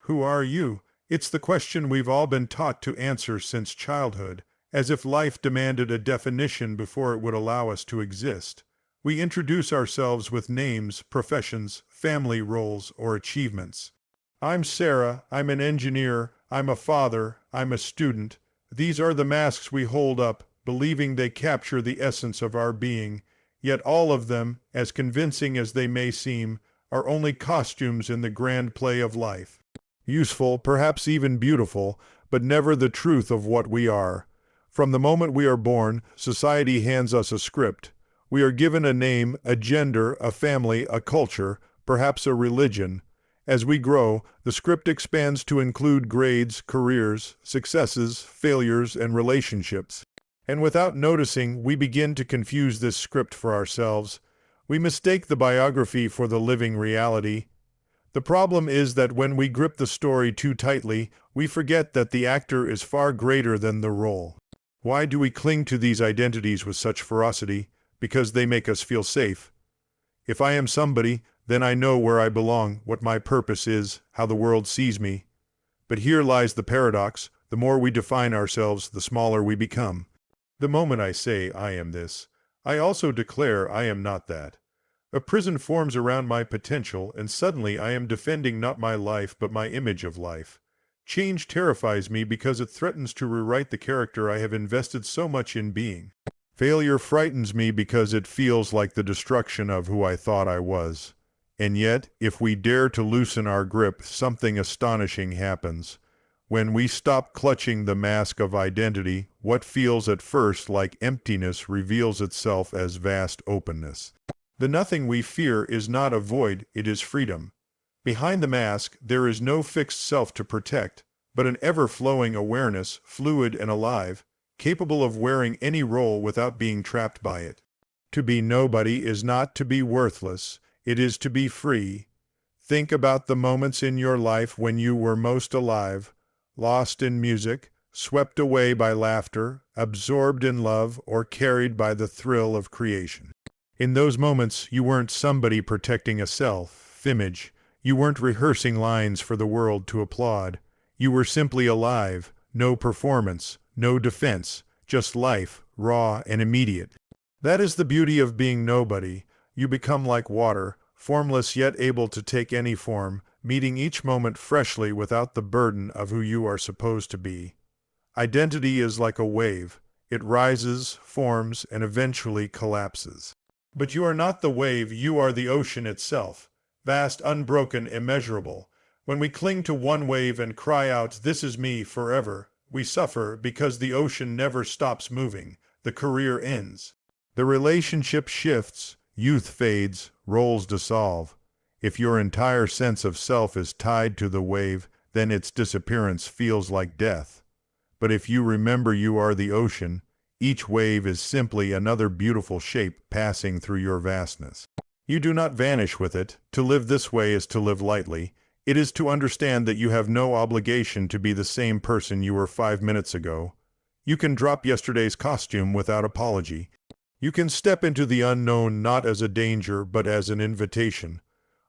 Who are you? It's the question we've all been taught to answer since childhood, as if life demanded a definition before it would allow us to exist. We introduce ourselves with names, professions, family roles, or achievements. I'm Sarah, I'm an engineer, I'm a father, I'm a student. These are the masks we hold up, believing they capture the essence of our being, yet all of them, as convincing as they may seem, are only costumes in the grand play of life. Useful, perhaps even beautiful, but never the truth of what we are. From the moment we are born, society hands us a script. We are given a name, a gender, a family, a culture, perhaps a religion. As we grow, the script expands to include grades, careers, successes, failures, and relationships. And without noticing, we begin to confuse this script for ourselves. We mistake the biography for the living reality. The problem is that when we grip the story too tightly, we forget that the actor is far greater than the role. Why do we cling to these identities with such ferocity? Because they make us feel safe. If I am somebody, then I know where I belong, what my purpose is, how the world sees me. But here lies the paradox. The more we define ourselves, the smaller we become. The moment I say I am this, I also declare I am not that. A prison forms around my potential, and suddenly I am defending not my life but my image of life. Change terrifies me because it threatens to rewrite the character I have invested so much in being. Failure frightens me because it feels like the destruction of who I thought I was. And yet, if we dare to loosen our grip, something astonishing happens. When we stop clutching the mask of identity, what feels at first like emptiness reveals itself as vast openness. The nothing we fear is not a void, it is freedom. Behind the mask, there is no fixed self to protect, but an ever-flowing awareness, fluid and alive, capable of wearing any role without being trapped by it. To be nobody is not to be worthless, it is to be free. Think about the moments in your life when you were most alive, lost in music, swept away by laughter, absorbed in love, or carried by the thrill of creation. In those moments, you weren't somebody protecting a self-image. You weren't rehearsing lines for the world to applaud. You were simply alive, no performance, no defense, just life, raw and immediate. That is the beauty of being nobody. You become like water, formless yet able to take any form, meeting each moment freshly without the burden of who you are supposed to be. Identity is like a wave. It rises, forms, and eventually collapses. But you are not the wave, you are the ocean itself, vast, unbroken, immeasurable. When we cling to one wave and cry out, "This is me," forever, we suffer because the ocean never stops moving. The career ends. The relationship shifts, youth fades, roles dissolve. If your entire sense of self is tied to the wave, then its disappearance feels like death. But if you remember you are the ocean, each wave is simply another beautiful shape passing through your vastness. You do not vanish with it. To live this way is to live lightly. It is to understand that you have no obligation to be the same person you were 5 minutes ago. You can drop yesterday's costume without apology. You can step into the unknown not as a danger but as an invitation.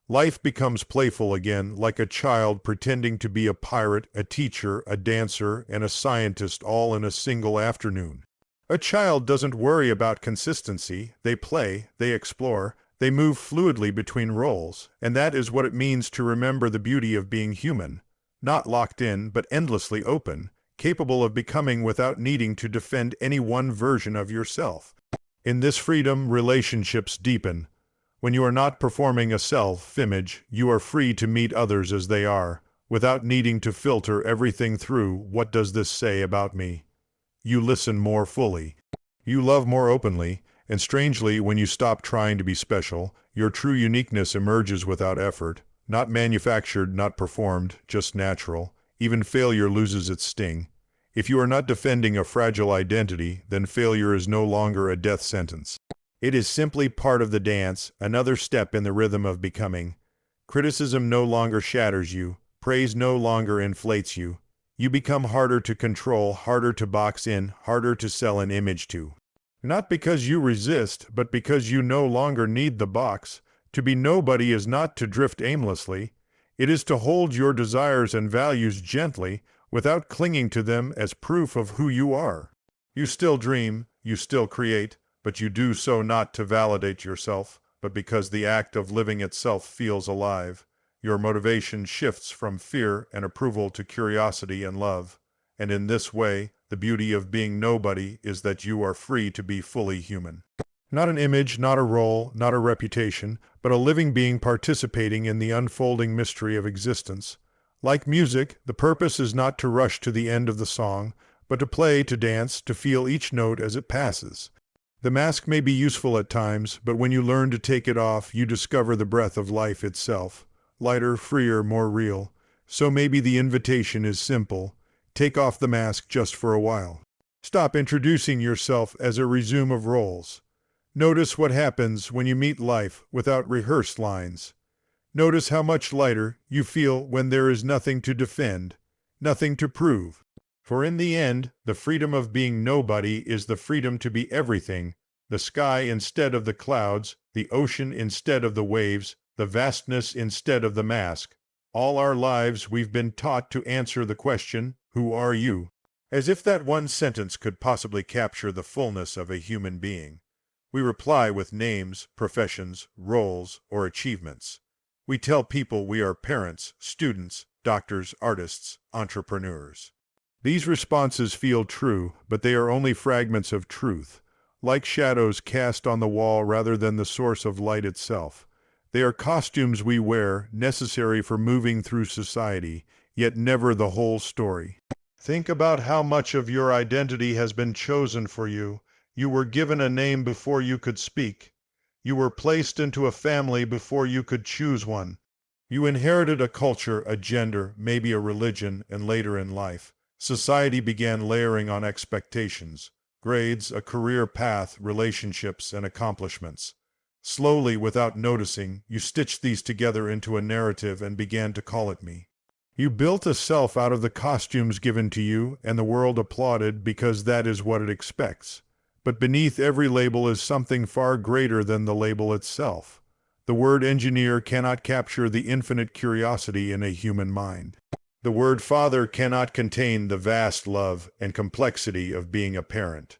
Life becomes playful again, like a child pretending to be a pirate, a teacher, a dancer, and a scientist all in a single afternoon. A child doesn't worry about consistency. They play, they explore, they move fluidly between roles, and that is what it means to remember the beauty of being human, not locked in, but endlessly open, capable of becoming without needing to defend any one version of yourself. In this freedom, relationships deepen. When you are not performing a self-image, you are free to meet others as they are, without needing to filter everything through, "What does this say about me?" You listen more fully. You love more openly, and strangely, when you stop trying to be special, your true uniqueness emerges without effort, not manufactured, not performed, just natural. Even failure loses its sting. If you are not defending a fragile identity, then failure is no longer a death sentence. It is simply part of the dance, another step in the rhythm of becoming. Criticism no longer shatters you. Praise no longer inflates you. You become harder to control, harder to box in, harder to sell an image to. Not because you resist, but because you no longer need the box. To be nobody is not to drift aimlessly. It is to hold your desires and values gently without clinging to them as proof of who you are. You still dream, you still create, but you do so not to validate yourself, but because the act of living itself feels alive. Your motivation shifts from fear and approval to curiosity and love. And in this way, the beauty of being nobody is that you are free to be fully human. Not an image, not a role, not a reputation, but a living being participating in the unfolding mystery of existence. Like music, the purpose is not to rush to the end of the song, but to play, to dance, to feel each note as it passes. The mask may be useful at times, but when you learn to take it off, you discover the breath of life itself. Lighter, freer, more real. So maybe the invitation is simple. Take off the mask just for a while. Stop introducing yourself as a resume of roles. Notice what happens when you meet life without rehearsed lines. Notice how much lighter you feel when there is nothing to defend, nothing to prove. For in the end, the freedom of being nobody is the freedom to be everything, the sky instead of the clouds, the ocean instead of the waves, the vastness instead of the mask. All our lives we've been taught to answer the question, who are you? As if that one sentence could possibly capture the fullness of a human being. We reply with names, professions, roles, or achievements. We tell people we are parents, students, doctors, artists, entrepreneurs. These responses feel true, but they are only fragments of truth, like shadows cast on the wall rather than the source of light itself. They are costumes we wear, necessary for moving through society, yet never the whole story. Think about how much of your identity has been chosen for you. You were given a name before you could speak. You were placed into a family before you could choose one. You inherited a culture, a gender, maybe a religion, and later in life, society began layering on expectations, grades, a career path, relationships, and accomplishments. Slowly, without noticing, you stitched these together into a narrative and began to call it me. You built a self out of the costumes given to you, and the world applauded because that is what it expects. But beneath every label is something far greater than the label itself. The word engineer cannot capture the infinite curiosity in a human mind. The word father cannot contain the vast love and complexity of being a parent.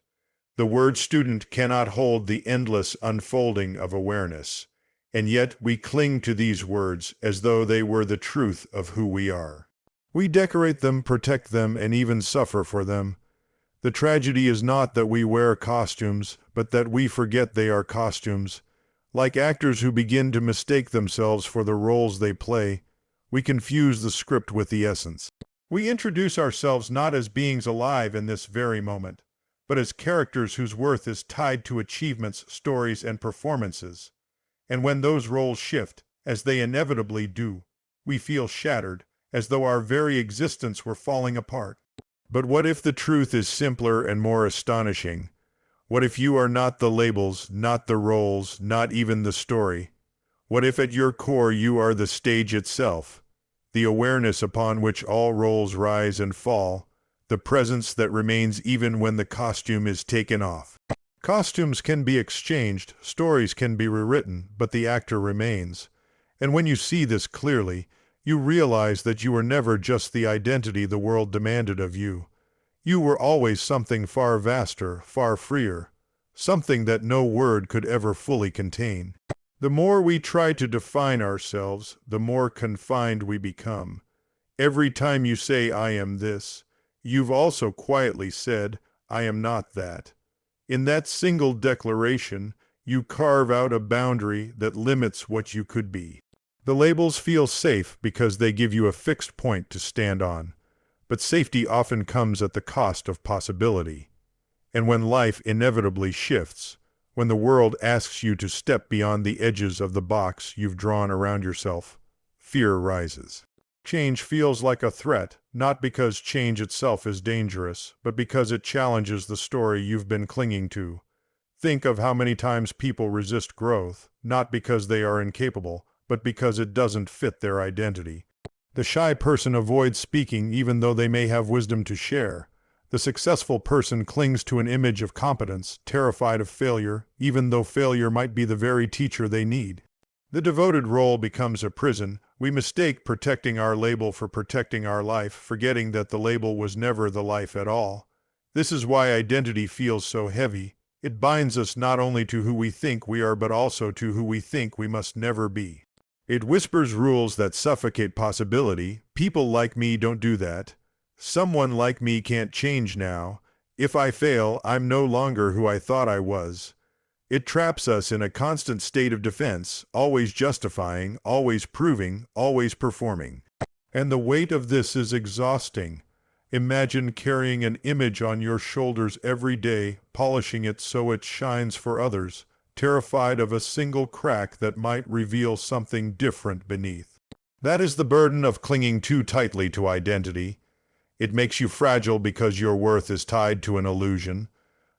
The word student cannot hold the endless unfolding of awareness. And yet we cling to these words as though they were the truth of who we are. We decorate them, protect them, and even suffer for them. The tragedy is not that we wear costumes, but that we forget they are costumes. Like actors who begin to mistake themselves for the roles they play, we confuse the script with the essence. We introduce ourselves not as beings alive in this very moment, but as characters whose worth is tied to achievements, stories, and performances. And when those roles shift, as they inevitably do, we feel shattered, as though our very existence were falling apart. But what if the truth is simpler and more astonishing? What if you are not the labels, not the roles, not even the story? What if at your core you are the stage itself, the awareness upon which all roles rise and fall, the presence that remains even when the costume is taken off? Costumes can be exchanged, stories can be rewritten, but the actor remains. And when you see this clearly, you realize that you were never just the identity the world demanded of you. You were always something far vaster, far freer, something that no word could ever fully contain. The more we try to define ourselves, the more confined we become. Every time you say, I am this, you've also quietly said, I am not that. In that single declaration, you carve out a boundary that limits what you could be. The labels feel safe because they give you a fixed point to stand on, but safety often comes at the cost of possibility. And when life inevitably shifts, when the world asks you to step beyond the edges of the box you've drawn around yourself, fear rises. Change feels like a threat, not because change itself is dangerous, but because it challenges the story you've been clinging to. Think of how many times people resist growth, not because they are incapable, but because it doesn't fit their identity. The shy person avoids speaking even though they may have wisdom to share. The successful person clings to an image of competence, terrified of failure, even though failure might be the very teacher they need. The devoted role becomes a prison. We mistake protecting our label for protecting our life, forgetting that the label was never the life at all. This is why identity feels so heavy. It binds us not only to who we think we are, but also to who we think we must never be. It whispers rules that suffocate possibility. People like me don't do that. Someone like me can't change now. If I fail, I'm no longer who I thought I was. It traps us in a constant state of defense, always justifying, always proving, always performing. And the weight of this is exhausting. Imagine carrying an image on your shoulders every day, polishing it so it shines for others, terrified of a single crack that might reveal something different beneath. That is the burden of clinging too tightly to identity. It makes you fragile because your worth is tied to an illusion.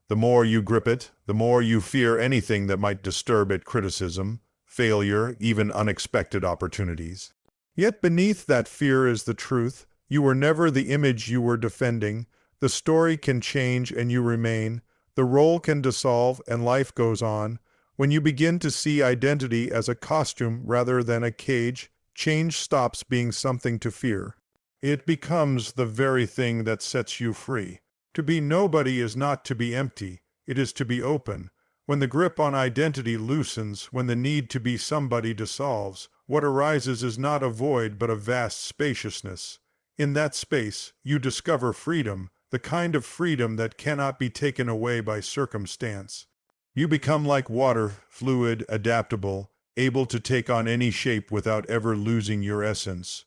The more you grip it, the more you fear anything that might disturb it: criticism, failure, even unexpected opportunities. Yet beneath that fear is the truth. You were never the image you were defending. The story can change and you remain. The role can dissolve and life goes on. When you begin to see identity as a costume rather than a cage, change stops being something to fear. It becomes the very thing that sets you free. To be nobody is not to be empty, it is to be open. When the grip on identity loosens, when the need to be somebody dissolves, what arises is not a void but a vast spaciousness. In that space, you discover freedom, the kind of freedom that cannot be taken away by circumstance. You become like water, fluid, adaptable, able to take on any shape without ever losing your essence.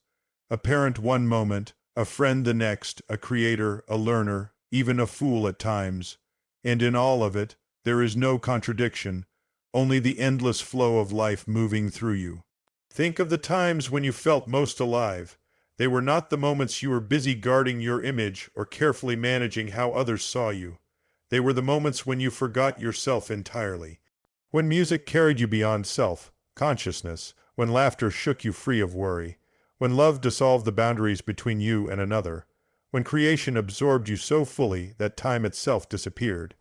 A parent one moment, a friend the next, a creator, a learner, even a fool at times. And in all of it, there is no contradiction, only the endless flow of life moving through you. Think of the times when you felt most alive. They were not the moments you were busy guarding your image or carefully managing how others saw you. They were the moments when you forgot yourself entirely. When music carried you beyond self-consciousness, when laughter shook you free of worry, when love dissolved the boundaries between you and another, when creation absorbed you so fully that time itself disappeared.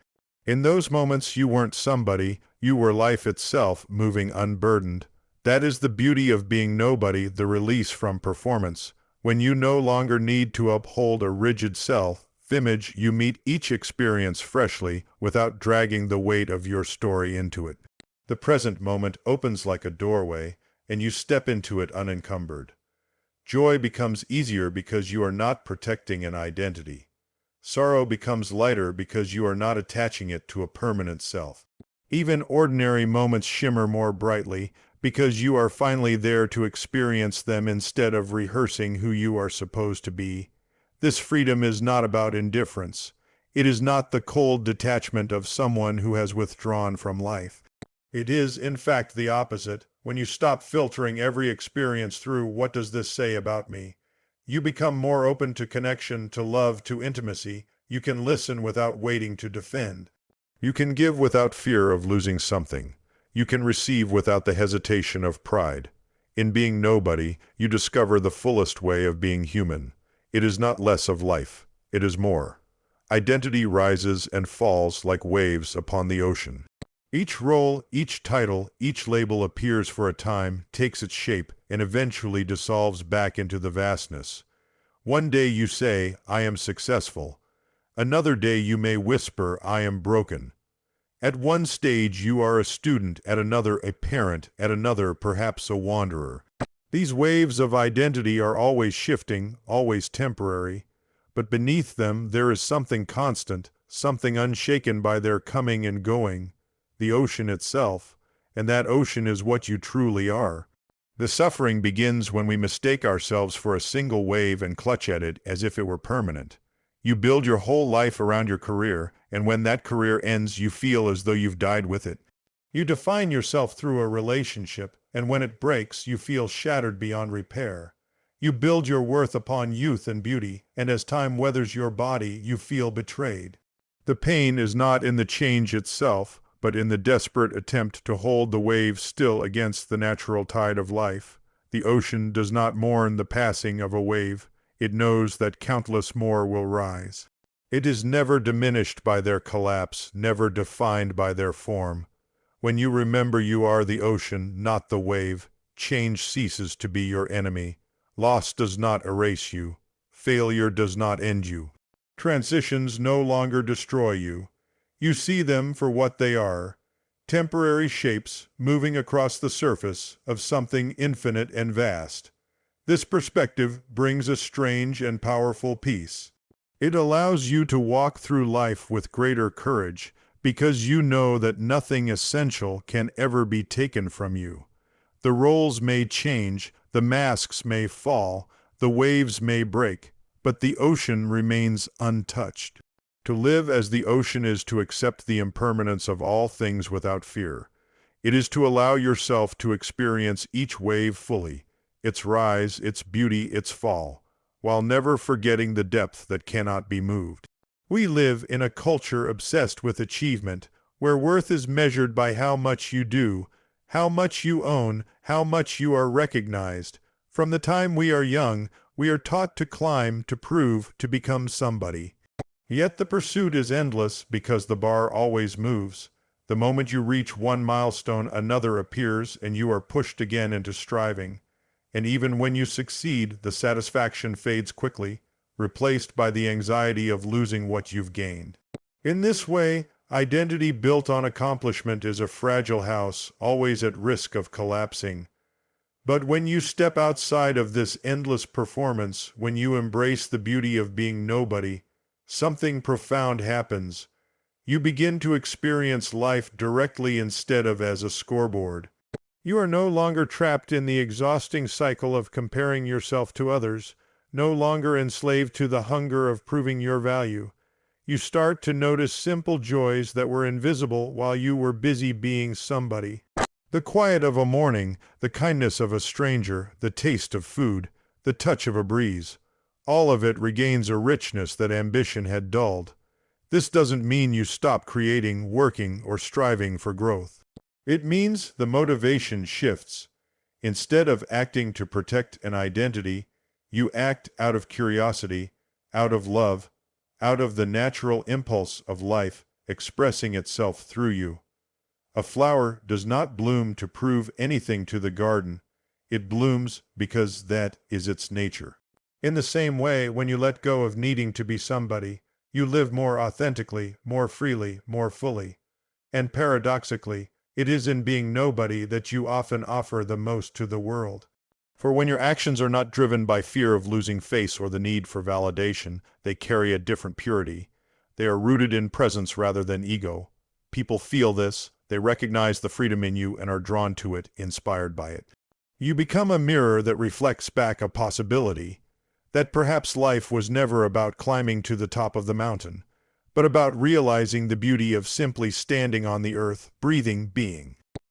In those moments you weren't somebody, you were life itself, moving unburdened. That is the beauty of being nobody, the release from performance. When you no longer need to uphold a rigid self-image, you meet each experience freshly, without dragging the weight of your story into it. The present moment opens like a doorway, and you step into it unencumbered. Joy becomes easier because you are not protecting an identity. Sorrow becomes lighter because you are not attaching it to a permanent self. Even ordinary moments shimmer more brightly because you are finally there to experience them instead of rehearsing who you are supposed to be. This freedom is not about indifference. It is not the cold detachment of someone who has withdrawn from life. It is, in fact, the opposite. When you stop filtering every experience through "what does this say about me?" you become more open to connection, to love, to intimacy. You can listen without waiting to defend. You can give without fear of losing something. You can receive without the hesitation of pride. In being nobody, you discover the fullest way of being human. It is not less of life. It is more. Identity rises and falls like waves upon the ocean. Each role, each title, each label appears for a time, takes its shape, and eventually dissolves back into the vastness. One day you say, "I am successful." Another day you may whisper, "I am broken." At one stage you are a student, at another a parent, at another perhaps a wanderer. These waves of identity are always shifting, always temporary, but beneath them there is something constant, something unshaken by their coming and going. The ocean itself, and that ocean is what you truly are. The suffering begins when we mistake ourselves for a single wave and clutch at it as if it were permanent. You build your whole life around your career, and when that career ends, you feel as though you've died with it. You define yourself through a relationship, and when it breaks, you feel shattered beyond repair. You build your worth upon youth and beauty, and as time weathers your body, you feel betrayed. The pain is not in the change itself, but in the desperate attempt to hold the wave still against the natural tide of life. The ocean does not mourn the passing of a wave. It knows that countless more will rise. It is never diminished by their collapse, never defined by their form. When you remember you are the ocean, not the wave, change ceases to be your enemy. Loss does not erase you. Failure does not end you. Transitions no longer destroy you. You see them for what they are, temporary shapes moving across the surface of something infinite and vast. This perspective brings a strange and powerful peace. It allows you to walk through life with greater courage because you know that nothing essential can ever be taken from you. The roles may change, the masks may fall, the waves may break, but the ocean remains untouched. To live as the ocean is to accept the impermanence of all things without fear. It is to allow yourself to experience each wave fully, its rise, its beauty, its fall, while never forgetting the depth that cannot be moved. We live in a culture obsessed with achievement, where worth is measured by how much you do, how much you own, how much you are recognized. From the time we are young, we are taught to climb, to prove, to become somebody. Yet the pursuit is endless because the bar always moves. The moment you reach one milestone, another appears, and you are pushed again into striving. And even when you succeed, the satisfaction fades quickly, replaced by the anxiety of losing what you've gained. In this way, identity built on accomplishment is a fragile house, always at risk of collapsing. But when you step outside of this endless performance, when you embrace the beauty of being nobody, something profound happens. You begin to experience life directly instead of as a scoreboard. You are no longer trapped in the exhausting cycle of comparing yourself to others, no longer enslaved to the hunger of proving your value. You start to notice simple joys that were invisible while you were busy being somebody. The quiet of a morning, the kindness of a stranger, the taste of food, the touch of a breeze. All of it regains a richness that ambition had dulled. This doesn't mean you stop creating, working, or striving for growth. It means the motivation shifts. Instead of acting to protect an identity, you act out of curiosity, out of love, out of the natural impulse of life expressing itself through you. A flower does not bloom to prove anything to the garden. It blooms because that is its nature. In the same way, when you let go of needing to be somebody, you live more authentically, more freely, more fully. And paradoxically, it is in being nobody that you often offer the most to the world. For when your actions are not driven by fear of losing face or the need for validation, they carry a different purity. They are rooted in presence rather than ego. People feel this, they recognize the freedom in you and are drawn to it, inspired by it. You become a mirror that reflects back a possibility, that perhaps life was never about climbing to the top of the mountain, but about realizing the beauty of simply standing on the earth, breathing, being.